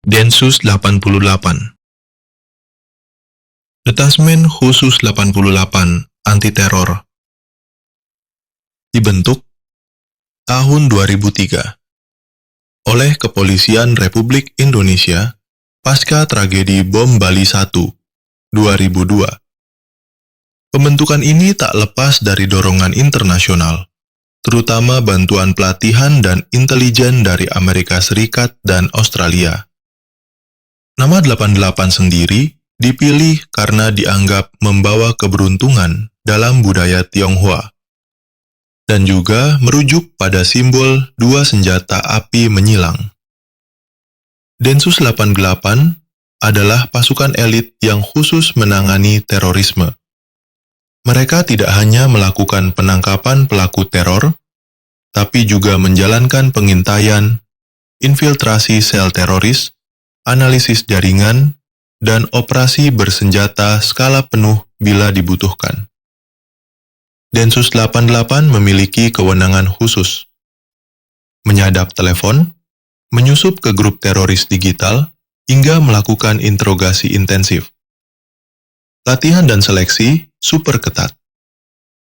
Densus 88. Detasmen Khusus 88 Anti Teror dibentuk tahun 2003 oleh Kepolisian Republik Indonesia pasca tragedi bom Bali 1, 2002. Pembentukan ini tak lepas dari dorongan internasional, terutama bantuan pelatihan dan intelijen dari Amerika Serikat dan Australia. Nama 88 sendiri dipilih karena dianggap membawa keberuntungan dalam budaya Tionghoa, dan juga merujuk pada simbol dua senjata api menyilang. Densus 88 adalah pasukan elit yang khusus menangani terorisme. Mereka tidak hanya melakukan penangkapan pelaku teror, tapi juga menjalankan pengintaian, infiltrasi sel teroris, analisis jaringan, dan operasi bersenjata skala penuh bila dibutuhkan. Densus 88 memiliki kewenangan khusus. Menyadap telepon, menyusup ke grup teroris digital, hingga melakukan interogasi intensif. Latihan dan seleksi super ketat.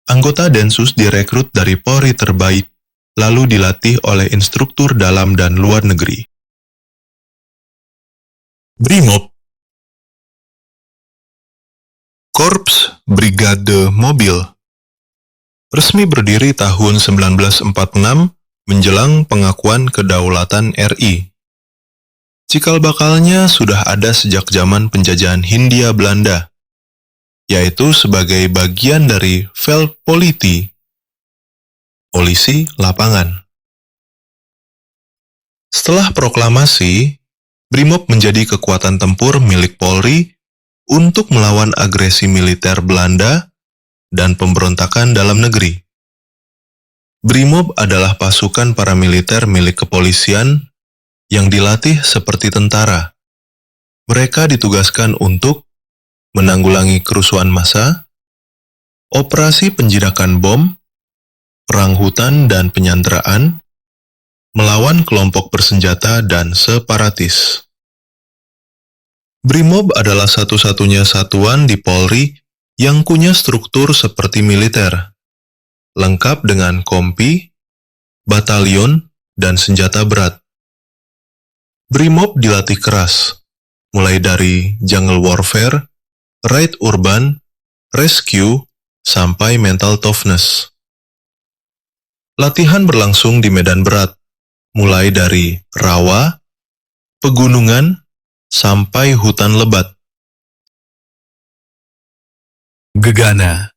Anggota Densus direkrut dari Polri terbaik, lalu dilatih oleh instruktur dalam dan luar negeri. Brimob, Korps Brigade Mobil, resmi berdiri tahun 1946 menjelang pengakuan kedaulatan RI. Cikal bakalnya sudah ada sejak zaman penjajahan Hindia Belanda, yaitu sebagai bagian dari Veldpolitie, polisi lapangan. Setelah proklamasi, Brimob menjadi kekuatan tempur milik Polri untuk melawan agresi militer Belanda dan pemberontakan dalam negeri. Brimob adalah pasukan paramiliter milik kepolisian yang dilatih seperti tentara. Mereka ditugaskan untuk menanggulangi kerusuhan massa, operasi penjinakan bom, perang hutan dan penyanderaan, melawan kelompok bersenjata dan separatis. Brimob adalah satu-satunya satuan di Polri yang punya struktur seperti militer, lengkap dengan kompi, batalion, dan senjata berat. Brimob dilatih keras, mulai dari jungle warfare, raid urban, rescue, sampai mental toughness. Latihan berlangsung di medan berat, mulai dari rawa, pegunungan, sampai hutan lebat. Gegana.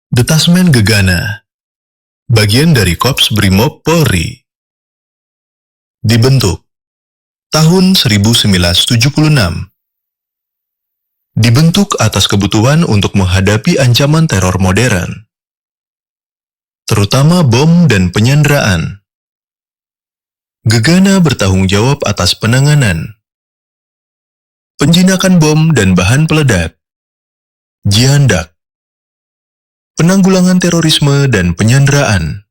Detasmen Gegana, bagian dari Korps Brimob Polri. Dibentuk tahun 1976. Dibentuk atas kebutuhan untuk menghadapi ancaman teror modern, terutama bom dan penyanderaan. Gegana bertanggung jawab atas penanganan penjinakan bom dan bahan peledak, jihandak, penanggulangan terorisme dan penyanderaan,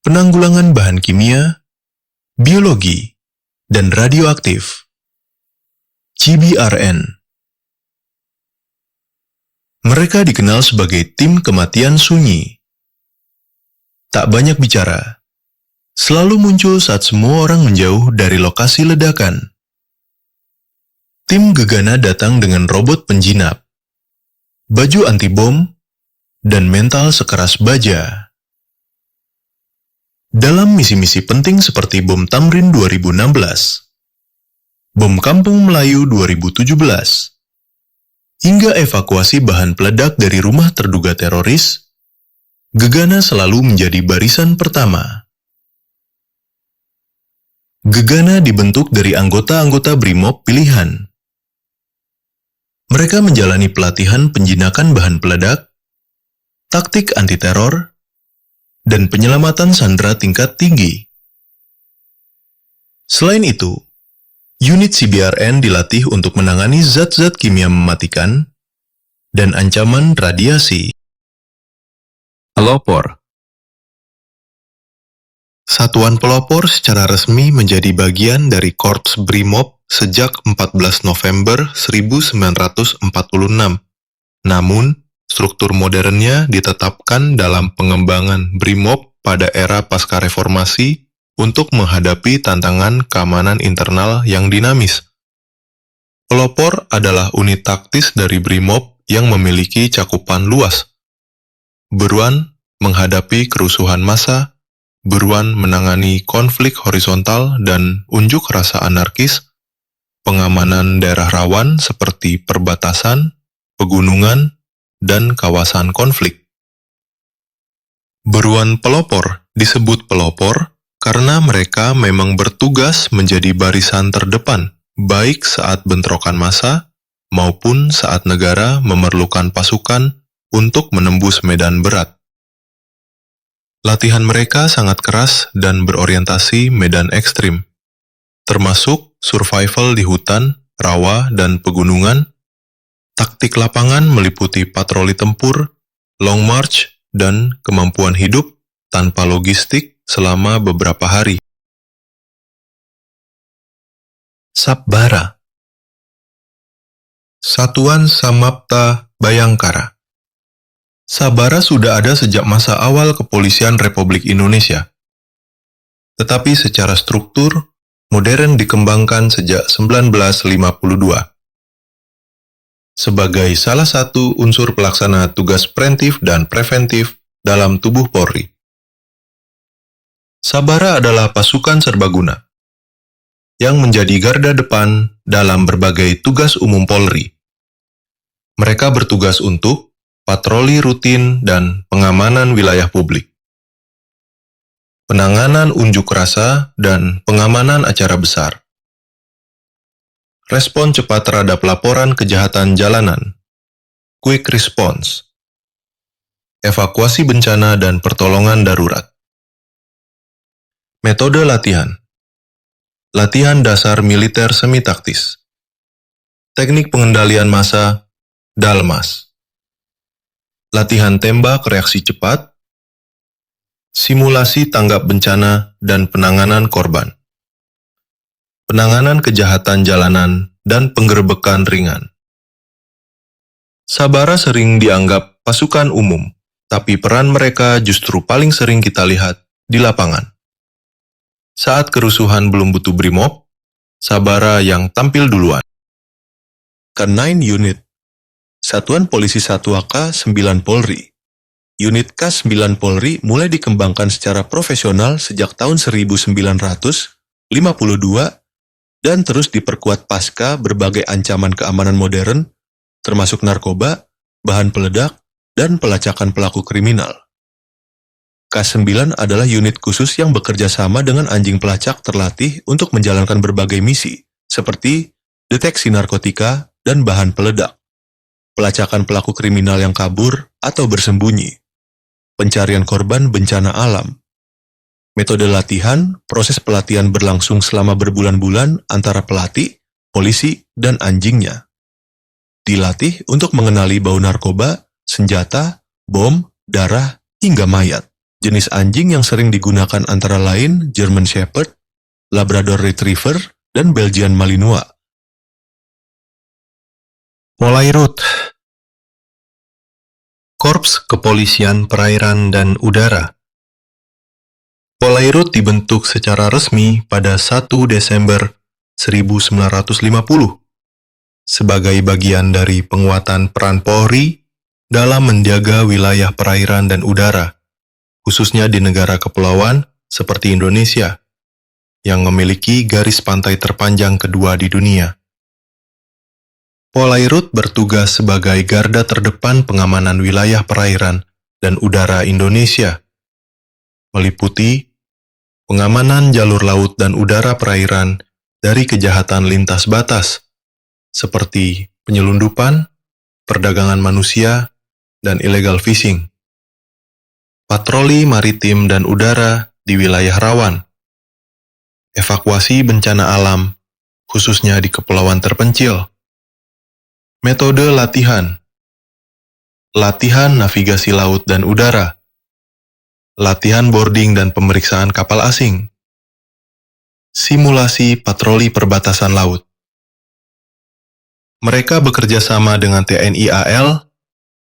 penanggulangan bahan kimia, biologi, dan radioaktif, CBRN. Mereka dikenal sebagai tim kematian sunyi. Tak banyak bicara, selalu muncul saat semua orang menjauh dari lokasi ledakan. Tim Gegana datang dengan robot penjinap, baju anti-bom, dan mental sekeras baja. Dalam misi-misi penting seperti bom Tamrin 2016, bom Kampung Melayu 2017, hingga evakuasi bahan peledak dari rumah terduga teroris, Gegana selalu menjadi barisan pertama. Gegana dibentuk dari anggota-anggota Brimob pilihan. Mereka menjalani pelatihan penjinakan bahan peledak, taktik anti-teror, dan penyelamatan sandera tingkat tinggi. Selain itu, unit CBRN dilatih untuk menangani zat-zat kimia mematikan dan ancaman radiasi. Pelopor. Satuan pelopor secara resmi menjadi bagian dari Korps Brimob sejak 14 November 1946. Namun, struktur modernnya ditetapkan dalam pengembangan Brimob pada era pasca reformasi untuk menghadapi tantangan keamanan internal yang dinamis. Pelopor adalah unit taktis dari Brimob yang memiliki cakupan luas. Beruan menghadapi kerusuhan massa, beruan menangani konflik horizontal dan unjuk rasa anarkis, pengamanan daerah rawan seperti perbatasan, pegunungan, dan kawasan konflik. Beruan pelopor disebut pelopor karena mereka memang bertugas menjadi barisan terdepan, baik saat bentrokan massa maupun saat negara memerlukan pasukan untuk menembus medan berat. Latihan mereka sangat keras dan berorientasi medan ekstrim, termasuk survival di hutan, rawa, dan pegunungan. Taktik lapangan meliputi patroli tempur, long march, dan kemampuan hidup tanpa logistik selama beberapa hari. Sabbara, Satuan Samapta Bayangkara. Sabara sudah ada sejak masa awal Kepolisian Republik Indonesia. Tetapi secara struktur, modern dikembangkan sejak 1952. Sebagai salah satu unsur pelaksana tugas preventif dan preventif dalam tubuh Polri. Sabara adalah pasukan serbaguna yang menjadi garda depan dalam berbagai tugas umum Polri. Mereka bertugas untuk patroli rutin dan pengamanan wilayah publik, penanganan unjuk rasa dan pengamanan acara besar, respon cepat terhadap laporan kejahatan jalanan, quick response, evakuasi bencana dan pertolongan darurat. Metode latihan. Latihan dasar militer semi-taktis. Teknik pengendalian massa, Dalmas. Latihan tembak reaksi cepat, simulasi tanggap bencana dan penanganan korban, penanganan kejahatan jalanan dan penggerbekan ringan. Sabara sering dianggap pasukan umum, tapi peran mereka justru paling sering kita lihat di lapangan. Saat kerusuhan belum butuh Brimob, Sabara yang tampil duluan. K9 Unit, Satuan Polisi 1AK 9 Polri. Unit K9 Polri mulai dikembangkan secara profesional sejak tahun 1952 dan terus diperkuat pasca berbagai ancaman keamanan modern, termasuk narkoba, bahan peledak, dan pelacakan pelaku kriminal. K9 adalah unit khusus yang bekerja sama dengan anjing pelacak terlatih untuk menjalankan berbagai misi, seperti deteksi narkotika dan bahan peledak, pelacakan pelaku kriminal yang kabur atau bersembunyi, pencarian korban bencana alam. Metode latihan, proses pelatihan berlangsung selama berbulan-bulan antara pelatih, polisi, dan anjingnya. Dilatih untuk mengenali bau narkoba, senjata, bom, darah, hingga mayat. Jenis anjing yang sering digunakan antara lain German Shepherd, Labrador Retriever, dan Belgian Malinois. Polairut, Korps Kepolisian Perairan dan Udara. Polairut dibentuk secara resmi pada 1 Desember 1950 sebagai bagian dari penguatan peran Polri dalam menjaga wilayah perairan dan udara, khususnya di negara kepulauan seperti Indonesia, yang memiliki garis pantai terpanjang kedua di dunia. Polairut bertugas sebagai garda terdepan pengamanan wilayah perairan dan udara Indonesia, meliputi pengamanan jalur laut dan udara perairan dari kejahatan lintas batas, seperti penyelundupan, perdagangan manusia, dan illegal fishing. Patroli maritim dan udara di wilayah rawan, evakuasi bencana alam, khususnya di kepulauan terpencil. Metode latihan. Latihan navigasi laut dan udara. latihan boarding dan pemeriksaan kapal asing, simulasi patroli perbatasan laut. Mereka bekerja sama dengan TNI AL,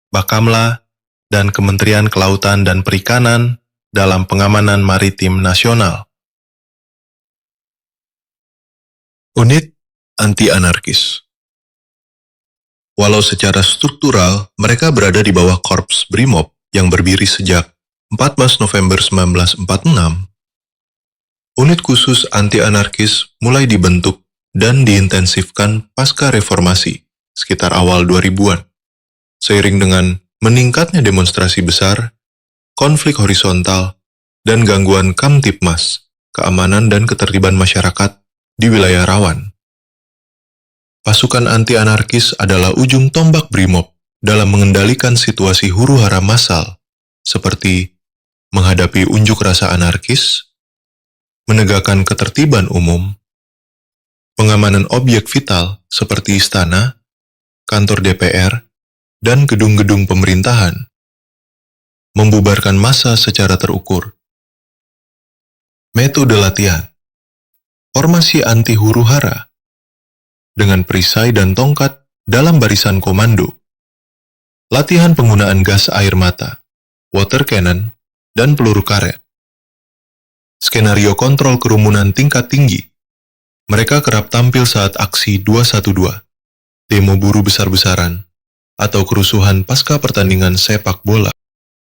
Bakamla, dan Kementerian Kelautan dan Perikanan dalam pengamanan maritim nasional. Unit anti-anarkis. Walau secara struktural mereka berada di bawah Korps Brimob yang berdiri sejak 14 November 1946, unit khusus anti-anarkis mulai dibentuk dan diintensifkan pasca reformasi sekitar awal 2000-an, seiring dengan meningkatnya demonstrasi besar, konflik horizontal, dan gangguan Kamtipmas, keamanan dan ketertiban masyarakat di wilayah rawan. Pasukan anti-anarkis adalah ujung tombak Brimob dalam mengendalikan situasi huru-hara massal, seperti menghadapi unjuk rasa anarkis, menegakkan ketertiban umum, pengamanan objek vital seperti istana, kantor DPR, dan gedung-gedung pemerintahan, membubarkan massa secara terukur. Metode latihan. Formasi anti huru-hara dengan perisai dan tongkat dalam barisan komando. Latihan penggunaan gas air mata, water cannon, dan peluru karet. Skenario kontrol kerumunan tingkat tinggi. Mereka kerap tampil saat aksi 212, demo buruh besar-besaran, atau kerusuhan pasca pertandingan sepak bola.